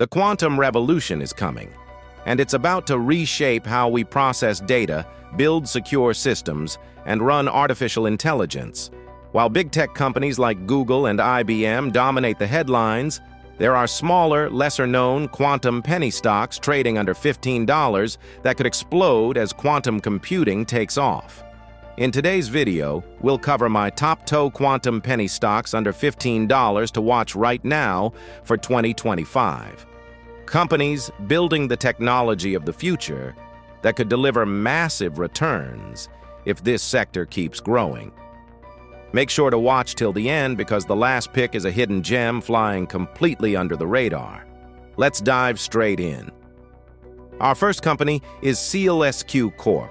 The quantum revolution is coming, and it's about to reshape how we process data, build secure systems, and run artificial intelligence. While big tech companies like Google and IBM dominate the headlines, there are smaller, lesser-known quantum penny stocks trading under $15 that could explode as quantum computing takes off. In today's video, we'll cover my top-toe quantum penny stocks under $15 to watch right now for 2025. Companies building the technology of the future that could deliver massive returns if this sector keeps growing. Make sure to watch till the end because the last pick is a hidden gem flying completely under the radar. Let's dive straight in. Our first company is SEALSQ Corp,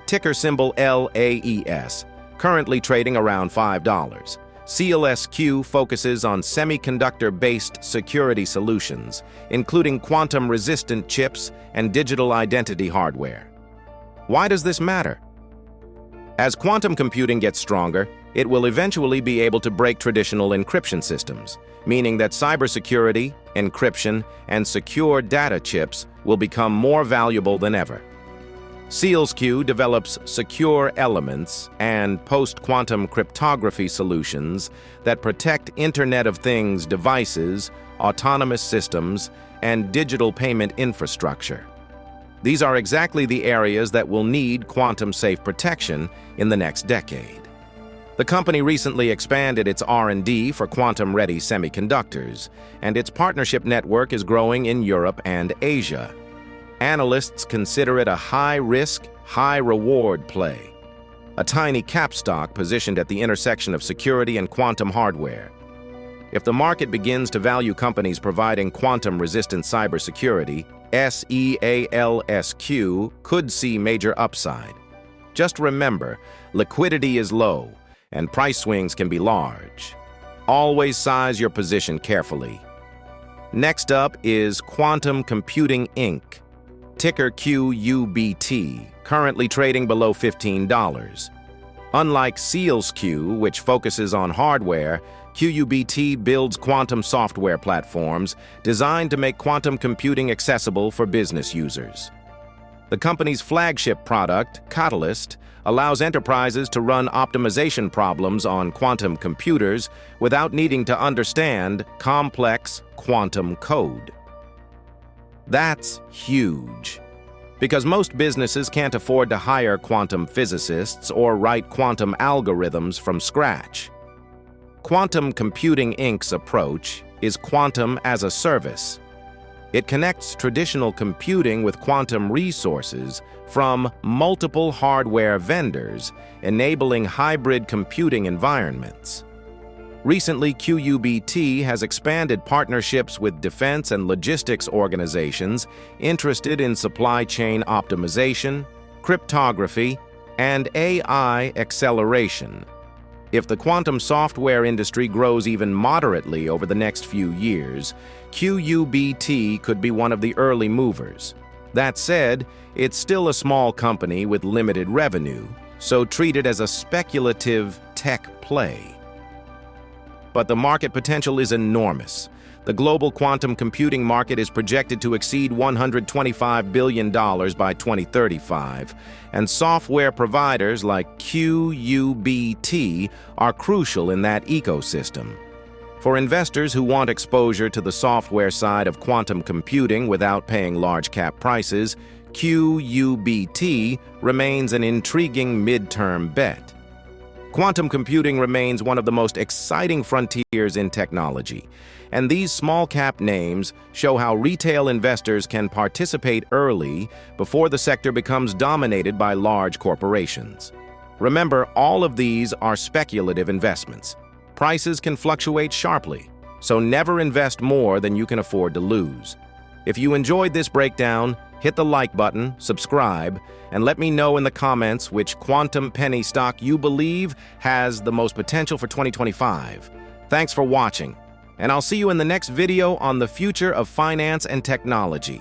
ticker symbol LAES, currently trading around $5. SEALSQ focuses on semiconductor-based security solutions, including quantum-resistant chips and digital identity hardware. Why does this matter? As quantum computing gets stronger, it will eventually be able to break traditional encryption systems, meaning that cybersecurity, encryption, and secure data chips will become more valuable than ever. SEALSQ develops secure elements and post-quantum cryptography solutions that protect Internet of Things devices, autonomous systems, and digital payment infrastructure. These are exactly the areas that will need quantum-safe protection in the next decade. The company recently expanded its R&D for quantum-ready semiconductors, and its partnership network is growing in Europe and Asia. Analysts consider it a high-risk, high-reward play, a tiny cap stock positioned at the intersection of security and quantum hardware. If the market begins to value companies providing quantum-resistant cybersecurity, SEALSQ could see major upside. Just remember, liquidity is low, and price swings can be large. Always size your position carefully. Next up is Quantum Computing Inc., ticker QUBT, currently trading below $15. Unlike SEALSQ, which focuses on hardware, QUBT builds quantum software platforms designed to make quantum computing accessible for business users. The company's flagship product, Catalyst, allows enterprises to run optimization problems on quantum computers without needing to understand complex quantum code. That's huge, because most businesses can't afford to hire quantum physicists or write quantum algorithms from scratch. Quantum Computing Inc.'s approach is quantum as a service. It connects traditional computing with quantum resources from multiple hardware vendors, enabling hybrid computing environments. Recently, QUBT has expanded partnerships with defense and logistics organizations interested in supply chain optimization, cryptography, and AI acceleration. If the quantum software industry grows even moderately over the next few years, QUBT could be one of the early movers. That said, it's still a small company with limited revenue, so treat it as a speculative tech play. But the market potential is enormous. The global quantum computing market is projected to exceed $125 billion by 2035, and software providers like QUBT are crucial in that ecosystem. For investors who want exposure to the software side of quantum computing without paying large cap prices, QUBT remains an intriguing midterm bet. Quantum computing remains one of the most exciting frontiers in technology, and these small-cap names show how retail investors can participate early before the sector becomes dominated by large corporations. Remember, all of these are speculative investments. Prices can fluctuate sharply, so never invest more than you can afford to lose. If you enjoyed this breakdown, hit the like button, subscribe, and let me know in the comments which quantum penny stock you believe has the most potential for 2025. Thanks for watching, and I'll see you in the next video on the future of finance and technology.